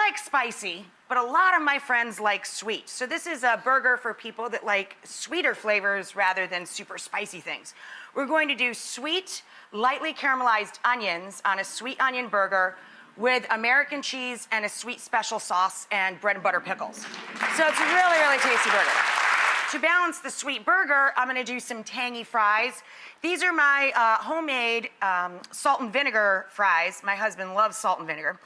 like spicy, but a lot of my friends like sweet. So this is a burger for people that like sweeter flavors rather than super spicy things. We're going to do sweet, lightly caramelized onions on a sweet onion burger with American cheese and a sweet special sauce and bread and butter pickles. So it's a really, really tasty burger. To balance the sweet burger, I'm gonna do some tangy fries. These are my homemade salt and vinegar fries. My husband loves salt and vinegar.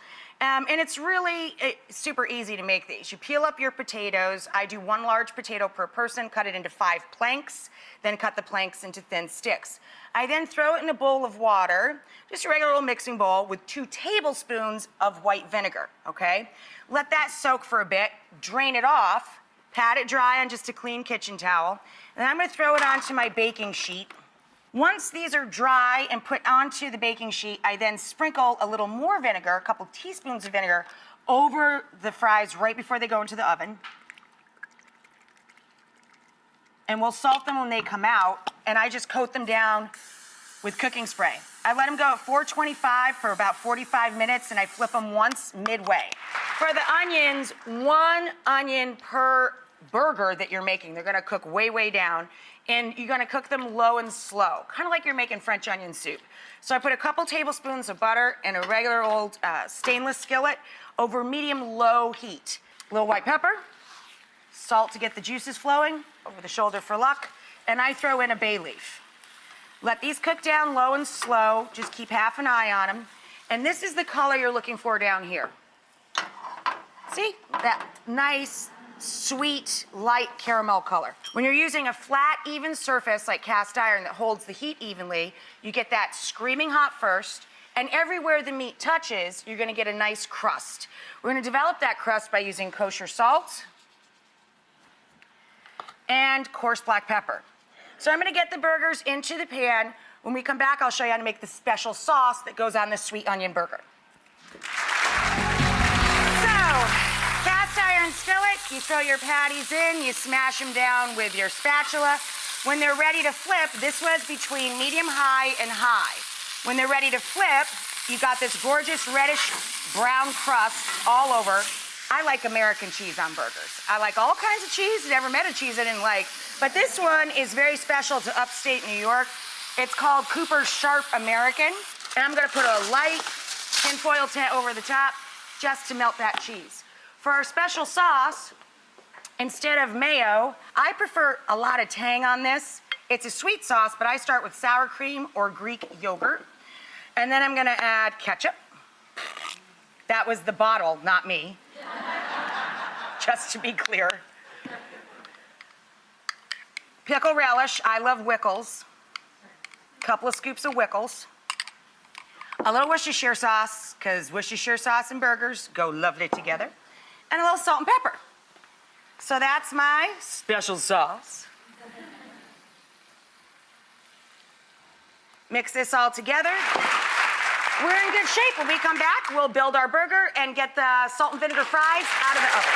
And it's really super easy to make these. You peel up your potatoes. I do 1 large potato per person, cut it into 5 planks, then cut the planks into thin sticks. I then throw it in a bowl of water, just a regular old mixing bowl with 2 tablespoons of white vinegar, okay? Let that soak for a bit, drain it off, pat it dry on just a clean kitchen towel, and I'm gonna throw it onto my baking sheet. Once these are dry and put onto the baking sheet, I then sprinkle a little more vinegar, a couple teaspoons of vinegar, over the fries right before they go into the oven. And we'll salt them when they come out, and I just coat them down with cooking spray. I let them go at 425 for about 45 minutes, and I flip them once midway. For the onions, 1 onion per burger that you're making. They're gonna cook way, way down. And you're gonna cook them low and slow, kind of like you're making French onion soup. So I put a couple tablespoons of butter in a regular old stainless skillet over medium-low heat. A little white pepper, salt to get the juices flowing, over the shoulder for luck, and I throw in a bay leaf. Let these cook down low and slow, just keep half an eye on them. And this is the color you're looking for down here. See, that nice, sweet, light caramel color. When you're using a flat, even surface like cast iron that holds the heat evenly, you get that screaming hot first, and everywhere the meat touches, you're gonna get a nice crust. We're gonna develop that crust by using kosher salt and coarse black pepper. So I'm gonna get the burgers into the pan. When we come back, I'll show you how to make the special sauce that goes on the sweet onion burger. Cast iron skillet, you throw your patties in, you smash them down with your spatula. When they're ready to flip, this was between medium high and high. When they're ready to flip, you got this gorgeous reddish brown crust all over. I like American cheese on burgers. I like all kinds of cheese. Never met a cheese I didn't like. But this one is very special to upstate New York. It's called Cooper's Sharp American. And I'm gonna put a light tinfoil tint over the top just to melt that cheese. For our special sauce, instead of mayo, I prefer a lot of tang on this. It's a sweet sauce, but I start with sour cream or Greek yogurt. And then I'm gonna add ketchup. That was the bottle, not me. Just to be clear. Pickle relish, I love Wickles. Couple of scoops of Wickles. A little Worcestershire sauce, because Worcestershire sauce and burgers go lovely together. And a little salt and pepper. So that's my special sauce. Mix this all together. We're in good shape. When we come back, we'll build our burger and get the salt and vinegar fries out of the oven.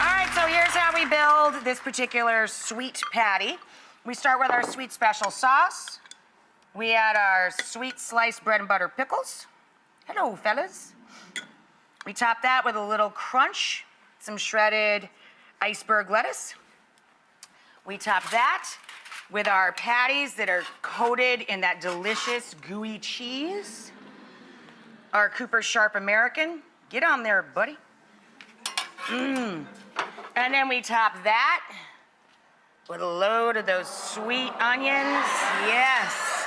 All right, so here's how we build this particular sweet patty. We start with our sweet special sauce. We add our sweet sliced bread and butter pickles. Hello, fellas. We top that with a little crunch, some shredded iceberg lettuce. We top that with our patties that are coated in that delicious gooey cheese. Our Cooper's Sharp American. Get on there, buddy. And then we top that with a load of those sweet onions. Yes.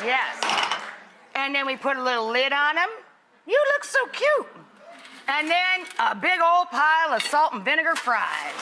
Yes. And then we put a little lid on them. You look so cute. And then a big old pile of salt and vinegar fries.